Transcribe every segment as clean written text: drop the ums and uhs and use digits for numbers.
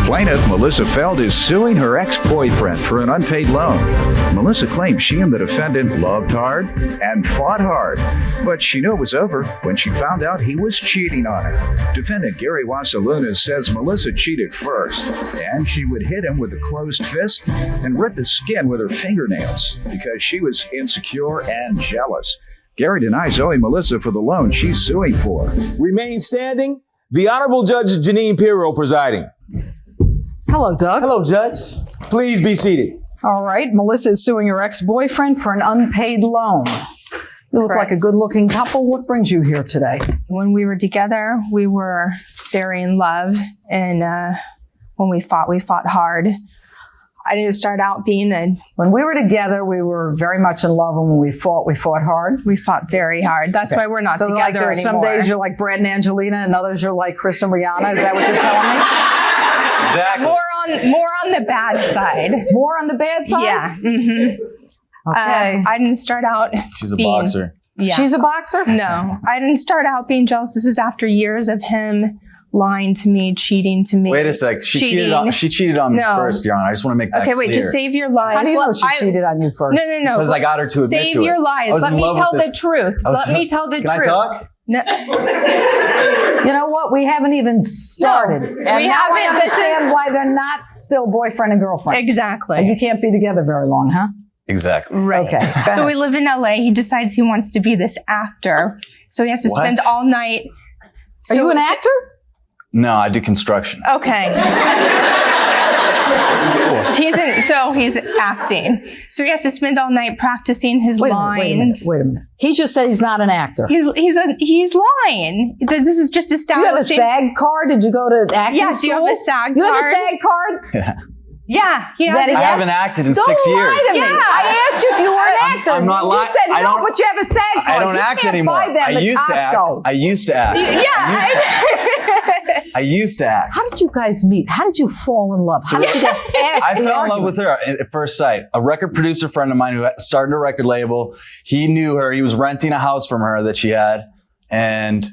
Plaintiff Melissa Feld is suing her ex-boyfriend for an unpaid loan. Melissa claims she and the defendant loved hard and fought hard, but she knew it was over when she found out he was cheating on her. Defendant Gary Wasalunas says Melissa cheated first, and she would hit him with a closed fist and rip his skin with her fingernails because she was insecure and jealous. Gary denies owing Melissa for the loan she's suing for. Remain standing. The Honorable Judge Jeanine Pirro presiding. Hello, Doug. Hello, Judge. Please be seated. All right. Melissa is suing her ex-boyfriend for an unpaid loan. You look like a good-looking couple. What brings you here today? When we were together, we were very in love. And when we fought hard. I didn't start out being When we were together, we were very much in love. And when we fought hard. We fought very hard. That's why we're not together anymore. Some days you're like Brad and Angelina, and others you're like Chris and Rihanna. Is that what you're telling me? Exactly. More on the bad side. More on the bad side? Yeah. Mm-hmm. Okay. I didn't start out She's a boxer. Yeah. She's a boxer? No. I didn't start out being jealous. This is after years of him lying to me, cheating to me. Wait a sec. She cheated on me first, Your Honor. I just want to make that clear. Okay, wait. Just save your lies. How do you know she cheated on you first? No. Because I got her to admit to it. Save your lies. Let me tell the truth. Let me tell the truth. Can I talk? No. You know what? We haven't even started. No, and now I understand why they're not still boyfriend and girlfriend. Exactly. And you can't be together very long, huh? Exactly. Right. Okay. So we live in LA. He decides he wants to be this actor. So he has to spend all night. Are you an actor? No, I do construction. Okay. He's acting. So he has to spend all night practicing his lines. Wait a minute. He just said he's not an actor. He's lying. This is just establishing. Do you have a SAG card? Did you go to acting school? Yes, do you have a SAG card? You have a SAG card? Yeah. Yeah. He has. I haven't acted in 6 years. Don't lie to me. Yeah. I asked you if you were an actor. I'm not lying. You said no, but you have a SAG card. I don't act anymore. You can't buy them at Costco. I used to act. I used to act. How did you guys meet? How did you fall in love? How did you get past I fell in love with her at first sight. A record producer friend of mine who started a record label, he knew her. He was renting a house from her that she had. And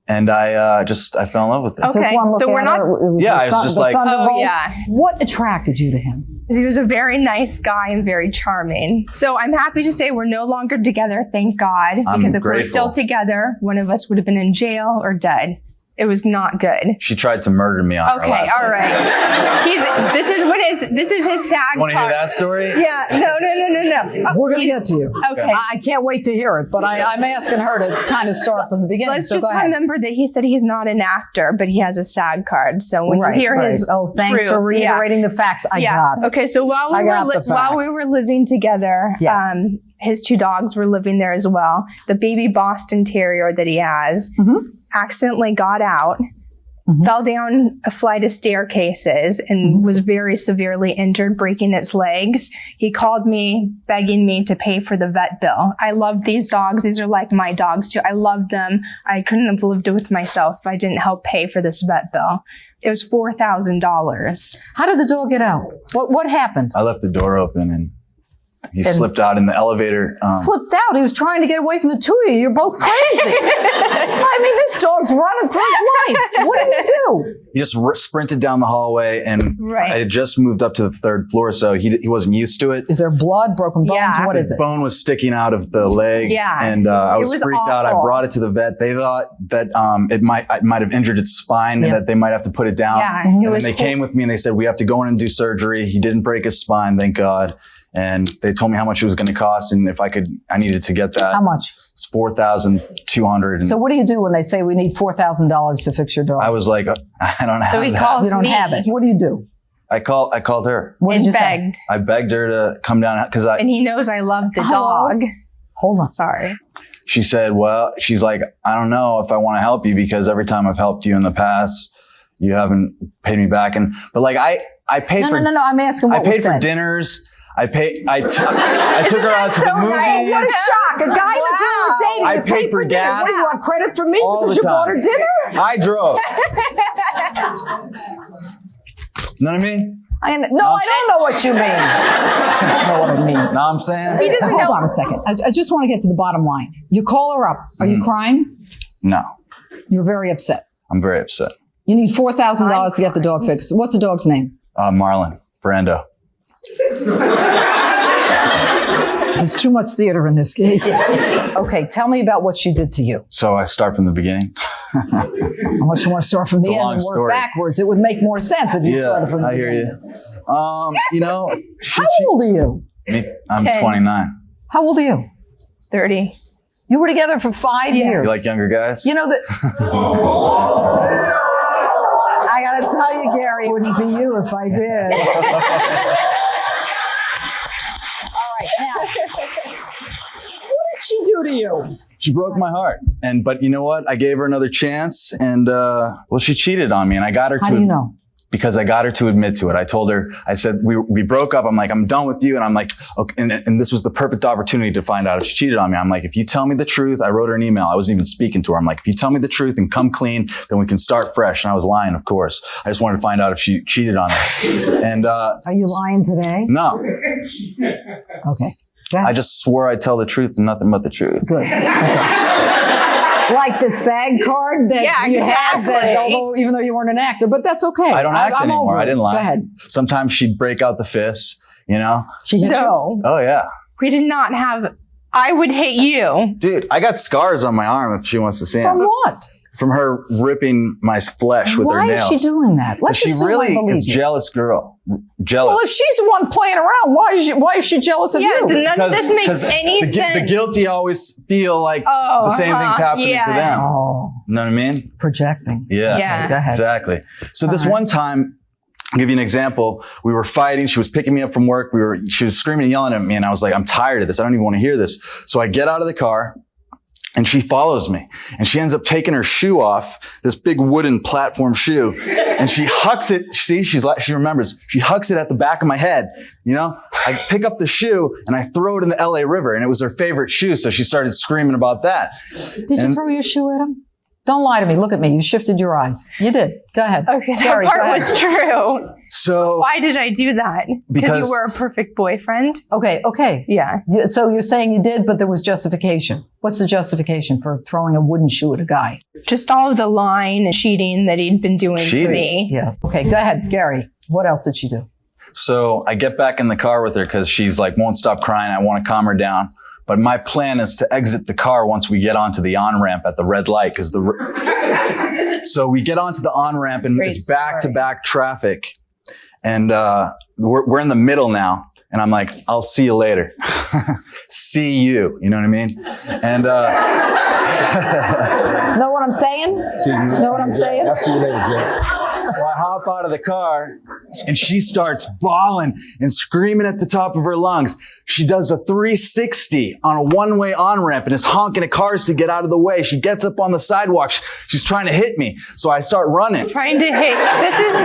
I fell in love with her. Okay, so we're not. Yeah, I was just like, oh yeah. What attracted you to him? He was a very nice guy and very charming. So I'm happy to say we're no longer together, thank God. Because if we were still together, one of us would have been in jail or dead. It was not good. She tried to murder me on her last all right. This is his SAG You want to hear that story? Yeah. No. We're going to get to you. Okay. I can't wait to hear it, but I'm asking her to kind of start from the beginning. Let's just remember that he said he's not an actor, but he has a SAG card. So when you hear his thanks for reiterating the facts. I got it. Okay, so while we were living together, his two dogs were living there as well. The baby Boston Terrier that he has accidentally got out, fell down a flight of staircases, and was very severely injured, breaking its legs. He called me, begging me to pay for the vet bill. I love these dogs. These are like my dogs too. I love them. I couldn't have lived with myself if I didn't help pay for this vet bill. It was $4,000. How did the dog get out? What happened? I left the door open and he slipped out in the elevator. Slipped out? He was trying to get away from the two of you. You're both crazy. I mean, this dog's running for his life. What did he do? He just sprinted down the hallway, and I had just moved up to the third floor, so he wasn't used to it. Is there blood, broken bones? Yeah. What is it? The bone was sticking out of the leg, and I was freaked out. I brought it to the vet. They thought that it might have injured its spine, and that they might have to put it down. Yeah, and then they came with me, and they said, we have to go in and do surgery. He didn't break his spine, thank God. And they told me how much it was going to cost, and if I needed to get that. How much? It's $4,200. So what do you do when they say we need $4,000 to fix your dog? I was like, I don't have So he that. calls You don't me. have it. What do you do? I called her. What did you begged. say? I begged her to come down because And he knows I love the dog. Hold on. Sorry. She said, well, she's like, I don't know if I want to help you because every time I've helped you in the past, you haven't paid me back. But like I paid for. No. I'm asking what I paid was for said. dinners. I took her out to the movies. What a shock. A guy that we were dating I to paid pay for dinner. gas. What, do you want credit from me All because the you bought her time. dinner? I drove. You know what I mean? I don't know what you mean. I don't know what I mean. Know what I'm saying? Hold on a second. I just want to get to the bottom line. You call her up. Are you crying? No. You're very upset. I'm very upset. You need $4,000 to get the dog fixed. What's the dog's name? Marlon Brando. There's too much theater in this case. Okay, tell me about what she did to you. So I start from the beginning. Unless you want to start from the It's a end long and work story. backwards. It would make more sense if you started from the I hear beginning. you. You know, How old are you? I'm 10. 29. How old are you? 30. You were together for 5 years. You like younger guys? You know that. I got to tell you, Gary, it wouldn't be you if I did. All right, now, what did she do to you? She broke my heart. But you know what? I gave her another chance, and well, she cheated on me, and I got her to. How do you know? Because I got her to admit to it. I told her, I said, we broke up. I'm like, I'm done with you. And I'm like, okay. And this was the perfect opportunity to find out if she cheated on me. I'm like, if you tell me the truth, I wrote her an email. I wasn't even speaking to her. I'm like, if you tell me the truth and come clean, then we can start fresh. And I was lying, of course. I just wanted to find out if she cheated on me. And, Are you lying today? no, Okay. Go ahead. I just swore I'd tell the truth and nothing but the truth. Good. Okay. Like the SAG card that you had, that although even though you weren't an actor, but that's okay. I don't act I'm anymore. over it. I didn't lie. Go ahead. Sometimes she'd break out the fists, you know? She hit you? No, Oh, yeah. we did not have. I would hit you. Dude, I got scars on my arm if she wants to see From them. what? From her ripping my flesh with her Why nails. is she doing that? Let's She assume really I believe is you. jealous girl. Jealous. Well, if she's the one playing around, why is she jealous of Yeah, you? none of this makes any the sense. guilty always feel like the same thing's happening to them. Oh, You know what I mean? projecting. Yeah. Yeah. Go ahead. Exactly. So this one time, I'll give you an example. We were fighting. She was picking me up from work. She was screaming and yelling at me. And I was like, I'm tired of this. I don't even want to hear this. So I get out of the car. And she follows me, and she ends up taking her shoe off, this big wooden platform shoe, and she hucks it. See, she remembers. She hucks it at the back of my head. You know, I pick up the shoe and I throw it in the LA River, and it was her favorite shoe, so she started screaming about that. Did you throw your shoe at him? Don't lie to me. Look at me. You shifted your eyes. You did. Go ahead. Okay, that Gary, go part ahead. was true. So Why did I do that? Because you were a perfect boyfriend? Okay. Yeah. So you're saying you did, but there was justification. What's the justification for throwing a wooden shoe at a guy? Just all of the lying and cheating that he'd been doing to me. Yeah. Okay, go ahead, Gary. What else did she do? So I get back in the car with her because she's like, won't stop crying. I want to calm her down. But my plan is to exit the car once we get onto the on-ramp at the red light. So we get onto the on-ramp and Great it's back-to-back traffic. And we're in the middle now. And I'm like, I'll see you later. See you. You know what I mean? And Know what I'm saying? Know what I'm saying? I'll see you later, Jay. so I hop out of the car and she starts bawling and screaming at the top of her lungs. She does a 360 on a one-way on-ramp and is honking at cars to get out of the way. She gets up on the sidewalk. She's trying to hit me. So I start running. Trying to hit. This is.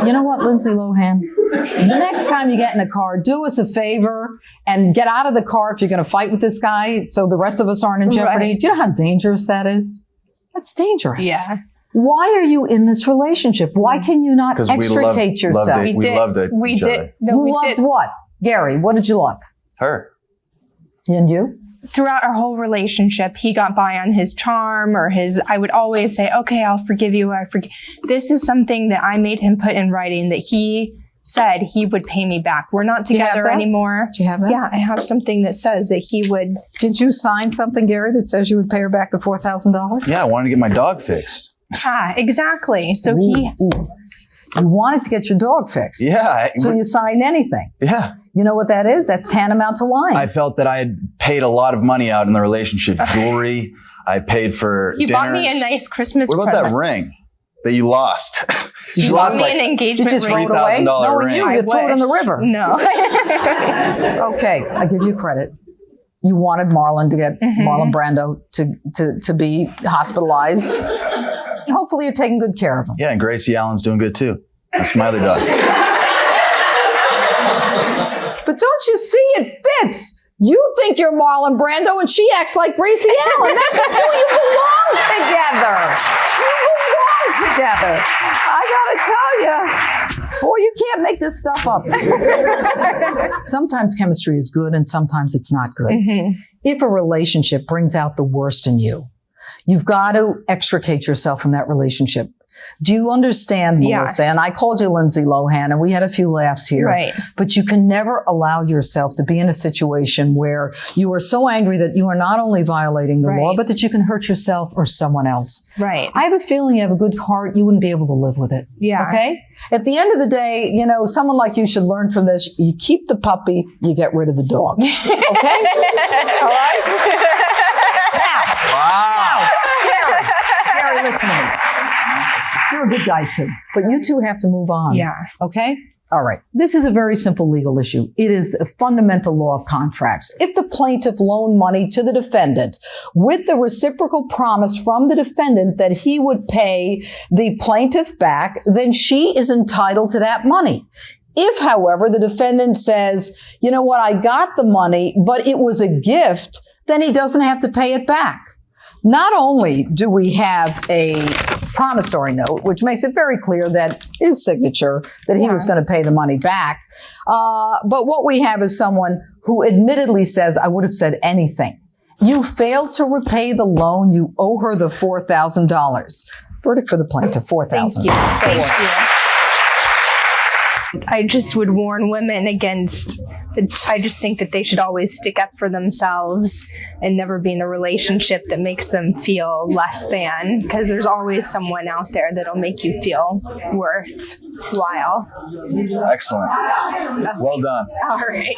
Hey, you know what, Lindsay Lohan? The next time you get in a car, do us a favor and get out of the car if you're going to fight with this guy so the rest of us aren't in jeopardy. Right. Do you know how dangerous that is? That's dangerous. Yeah. Why are you in this relationship? Why can you not 'Cause we extricate yourself? loved it. We loved it. We each did. other. No, You we loved did. what? Gary, what did you love? Her. And you? Throughout our whole relationship, he got by on his charm or I would always say, okay, I'll forgive you. This is something that I made him put in writing that he said he would pay me back. We're not you have together that? anymore. Do you have that? Yeah, I have something that says that he would. Did you sign something, Gary, that says you would pay her back the $4,000? Yeah, I wanted to get my dog fixed. Exactly. So Ooh. You wanted to get your dog fixed. Yeah. So you signed anything. Yeah. You know what that is? That's tantamount to lying. I felt that I had paid a lot of money out in the relationship. Jewelry. I paid for you dinners. bought me a nice Christmas What about present. that ring that you lost? You bought me an engagement you just ring. throw it away? $3,000 Knowing ring. you, I you threw it in the wish. river. No. Okay, I give you credit. You wanted Marlon to get Marlon Brando to be hospitalized. Hopefully, you're taking good care of him. Yeah, and Gracie Allen's doing good too. That's my other dog. But don't you see it fits? You think you're Marlon Brando, and she acts like Gracie Allen. That's the two you belong together. You belong together. I gotta tell you, boy, you can't make this stuff up. Sometimes chemistry is good, and sometimes it's not good. If a relationship brings out the worst in you, you've got to extricate yourself from that relationship. Do you understand, Melissa? And I called you Lindsay Lohan, and we had a few laughs here. Right. But you can never allow yourself to be in a situation where you are so angry that you are not only violating the law, but that you can hurt yourself or someone else. Right. I have a feeling you have a good heart. You wouldn't be able to live with it. Yeah. Okay? At the end of the day, you know, someone like you should learn from this. You keep the puppy, you get rid of the dog. Okay? All right? Now, Gary, listen to me. You're a good guy too, but you two have to move on. Yeah. Okay? All right. This is a very simple legal issue. It is the fundamental law of contracts. If the plaintiff loaned money to the defendant with the reciprocal promise from the defendant that he would pay the plaintiff back, then she is entitled to that money. If, however, the defendant says, you know what, I got the money, but it was a gift, then he doesn't have to pay it back. Not only do we have a promissory note, which makes it very clear that his signature, that he was going to pay the money back, but what we have is someone who admittedly says, I would have said anything. You failed to repay the loan. You owe her the $4,000. Verdict for the plaintiff, $4,000. Thank you. Thank you. I just would warn women against, I just think that they should always stick up for themselves and never be in a relationship that makes them feel less than, because there's always someone out there that'll make you feel worthwhile. Excellent. Well done. All right.